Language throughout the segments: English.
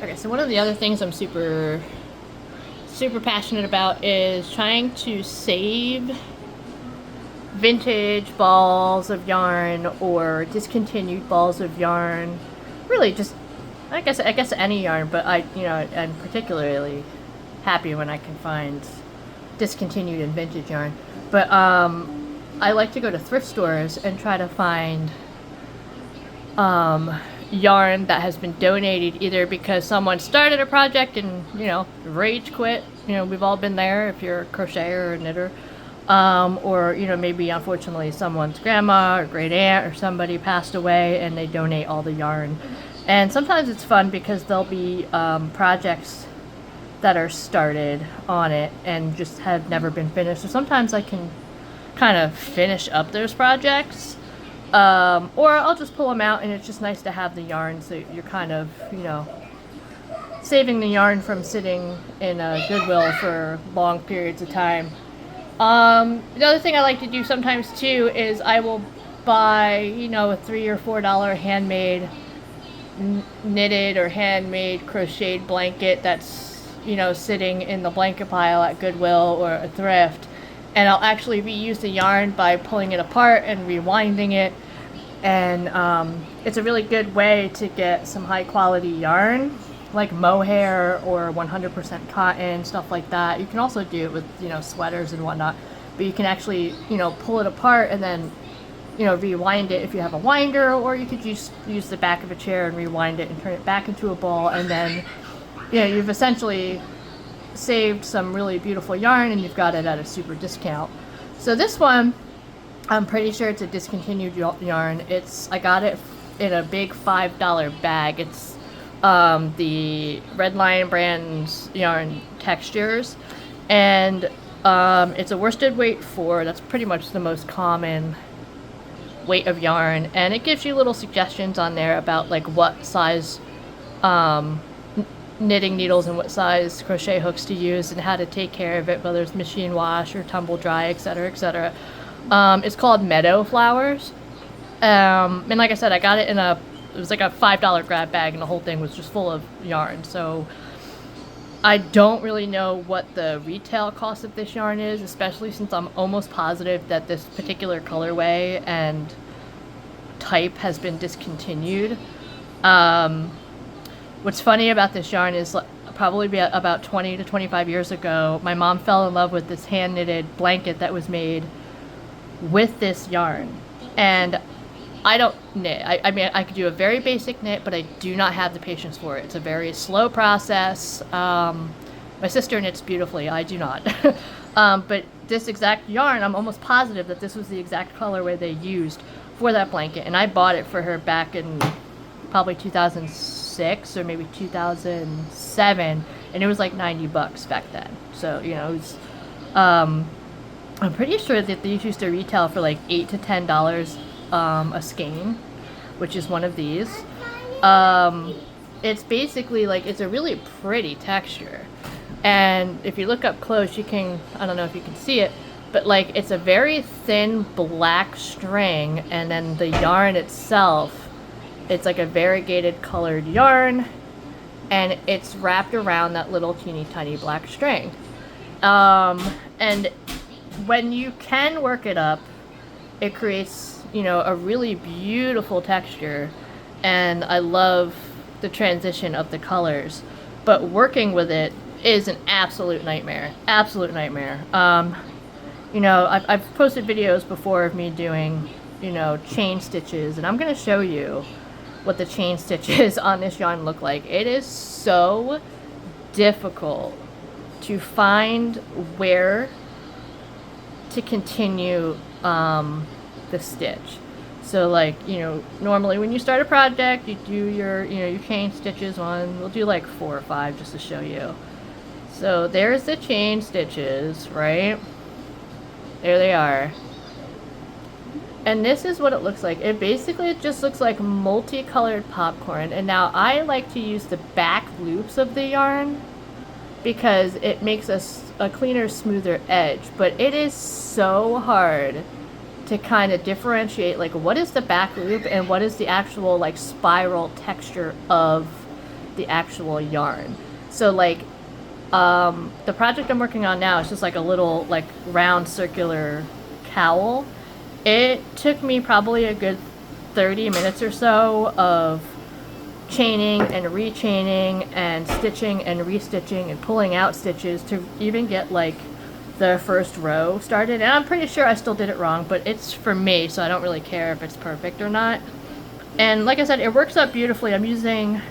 Okay, so one of the other things I'm super passionate about is trying to save vintage balls of yarn or discontinued balls of yarn. Really, just I guess any yarn, but I'm particularly happy when I can find discontinued and vintage yarn. But I like to go to thrift stores and try to find yarn that has been donated either because someone started a project and rage quit. We've all been there if you're a crocheter or a knitter. Or maybe unfortunately someone's grandma or great aunt or somebody passed away and they donate all the yarn. And sometimes it's fun because there'll be projects that are started on it and just have never been finished. So sometimes I can kind of finish up those projects. Or I'll just pull them out, and it's just nice to have the yarn, so you're kind of, saving the yarn from sitting in a Goodwill for long periods of time. The other thing I like to do sometimes too is I will buy, a $3 or $4 handmade knitted or handmade crocheted blanket that's, sitting in the blanket pile at Goodwill or a thrift. And I'll actually reuse the yarn by pulling it apart and rewinding it. And it's a really good way to get some high quality yarn, like mohair or 100% cotton, stuff like that. You can also do it with, sweaters and whatnot. But you can actually, pull it apart and then, rewind it if you have a winder, or you could use the back of a chair and rewind it and turn it back into a ball. And then, you've essentially saved some really beautiful yarn and you've got it at a super discount. So this one, I'm pretty sure it's a discontinued yarn. I got it in a big $5 bag. It's the Red Lion brand's yarn textures, and it's a worsted weight 4. That's pretty much the most common weight of yarn, and it gives you little suggestions on there about like what size knitting needles and what size crochet hooks to use and how to take care of it, whether it's machine wash or tumble dry, etc., etc. It's called Meadow flowers, and like I said, I got it it was like a $5 grab bag, and the whole thing was just full of yarn. So I don't really know what the retail cost of this yarn is, especially since I'm almost positive that this particular colorway and type has been discontinued. What's funny about this yarn is probably about 20 to 25 years ago, my mom fell in love with this hand knitted blanket that was made with this yarn. And I don't knit. I mean, I could do a very basic knit, but I do not have the patience for it. It's a very slow process. My sister knits beautifully. I do not. But this exact yarn, I'm almost positive that this was the exact colorway they used for that blanket. And I bought it for her back in probably 2006 or maybe 2007. And it was like $90 back then. So, it was... I'm pretty sure that these used to retail for like $8 to $10 a skein, which is one of these. It's basically like, it's a really pretty texture, and if you look up close, you can, I don't know if you can see it, but like it's a very thin black string, and then the yarn itself, it's like a variegated colored yarn, and it's wrapped around that little teeny tiny black string. And when you can work it up, it creates, a really beautiful texture, and I love the transition of the colors. But working with it is an absolute nightmare. Absolute nightmare. I've posted videos before of me doing, chain stitches, and I'm going to show you what the chain stitches on this yarn look like. It is so difficult to find where to continue the stitch. So like, normally when you start a project, you do your, your chain stitches on, we'll do like 4 or 5 just to show you. So there's the chain stitches, right? There they are. And this is what it looks like. It basically just looks like multicolored popcorn. And now I like to use the back loops of the yarn because it makes a cleaner, smoother edge. But it is so hard to kind of differentiate like what is the back loop and what is the actual like spiral texture of the actual yarn. So like the project I'm working on now is just like a little like round circular cowl. It took me probably a good 30 minutes or so of chaining and rechaining and stitching and restitching and pulling out stitches to even get like the first row started. And I'm pretty sure I still did it wrong, but it's for me, so I don't really care if it's perfect or not. And like I said, it works out beautifully. I'm using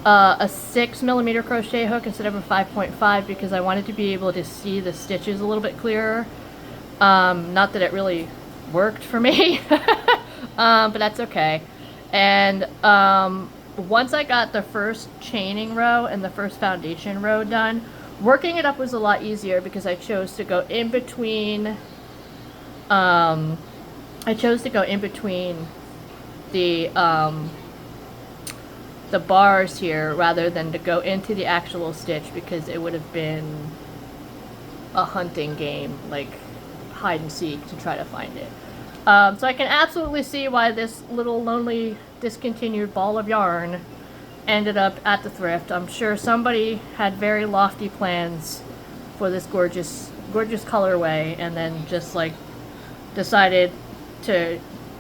a 6mm crochet hook instead of a 5.5 because I wanted to be able to see the stitches a little bit clearer. Not that it really worked for me, but that's okay. And once I got the first chaining row and the first foundation row done, working it up was a lot easier because I chose to go in between the bars here rather than to go into the actual stitch, because it would have been a hunting game, like hide and seek, to try to find it. So I can absolutely see why this little lonely discontinued ball of yarn ended up at the thrift. I'm sure somebody had very lofty plans for this gorgeous colorway and then just like decided to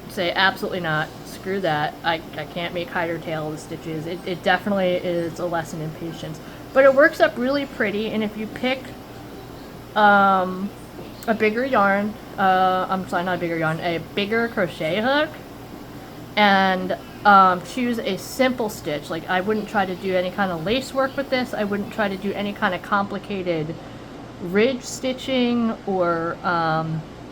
say absolutely not, screw that, I can't make hide or tail the stitches. It definitely is a lesson in patience, but it works up really pretty. And if you pick a bigger yarn, I'm sorry, not a bigger yarn, a bigger crochet hook, and choose a simple stitch. Like, I wouldn't try to do any kind of lace work with this. I wouldn't try to do any kind of complicated ridge stitching, or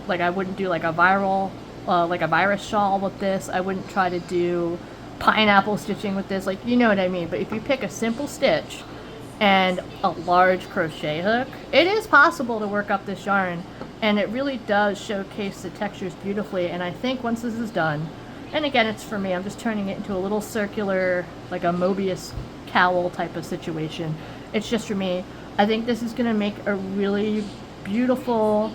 like I wouldn't do like a virus shawl with this. I wouldn't try to do pineapple stitching with this, like, you know what I mean. But if you pick a simple stitch and a large crochet hook, it is possible to work up this yarn, and it really does showcase the textures beautifully. And I think once this is done, and again, it's for me, I'm just turning it into a little circular, like a Mobius cowl type of situation. It's just for me. I think this is going to make a really beautiful,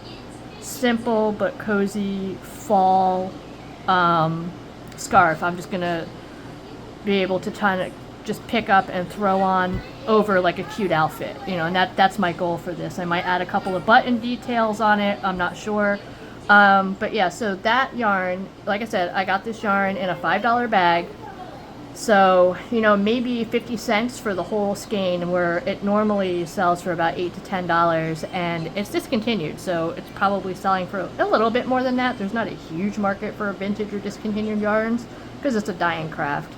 simple but cozy fall scarf. I'm just going to be able to kind of just pick up and throw on over like a cute outfit, you know, and that's my goal for this. I might add a couple of button details on it, I'm not sure. But yeah, so that yarn, like I said, I got this yarn in a $5 bag. So, you know, maybe 50 cents for the whole skein, where it normally sells for about $8 to $10, and it's discontinued, so it's probably selling for a little bit more than that. There's not a huge market for vintage or discontinued yarns because it's a dying craft.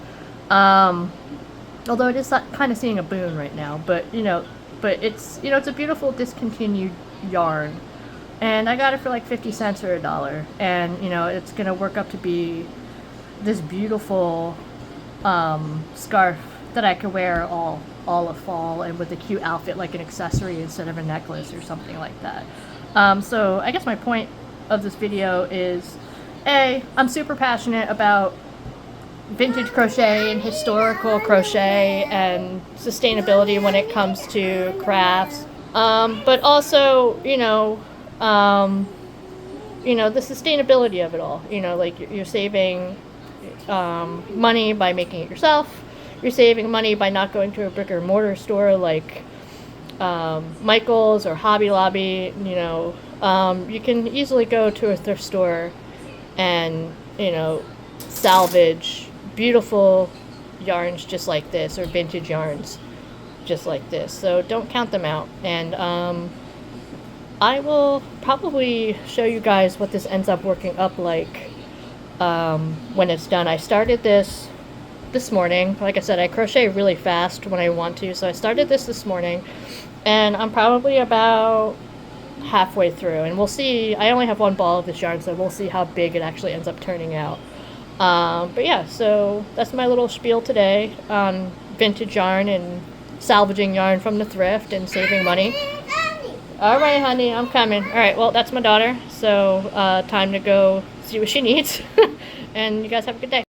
Although it is kind of seeing a boom right now, but it's, it's a beautiful discontinued yarn. And I got it for like 50 cents or $1. And, it's going to work up to be this beautiful scarf that I could wear all of fall, and with a cute outfit, like an accessory instead of a necklace or something like that. So I guess my point of this video is, I'm super passionate about vintage crochet and historical crochet and sustainability when it comes to crafts. But also, the sustainability of it all. Like, you're saving money by making it yourself. You're saving money by not going to a brick or mortar store like Michael's or Hobby Lobby. You can easily go to a thrift store and, salvage beautiful yarns just like this, or vintage yarns just like this. So don't count them out. And I will probably show you guys what this ends up working up like when it's done. I started this morning. Like I said, I crochet really fast when I want to, so I started this morning, and I'm probably about halfway through, and we'll see. I only have one ball of this yarn, so we'll see how big it actually ends up turning out. But yeah, so that's my little spiel today on vintage yarn and salvaging yarn from the thrift and saving money. All right, honey, I'm coming. All right, well, that's my daughter, so time to go see what she needs. And you guys have a good day.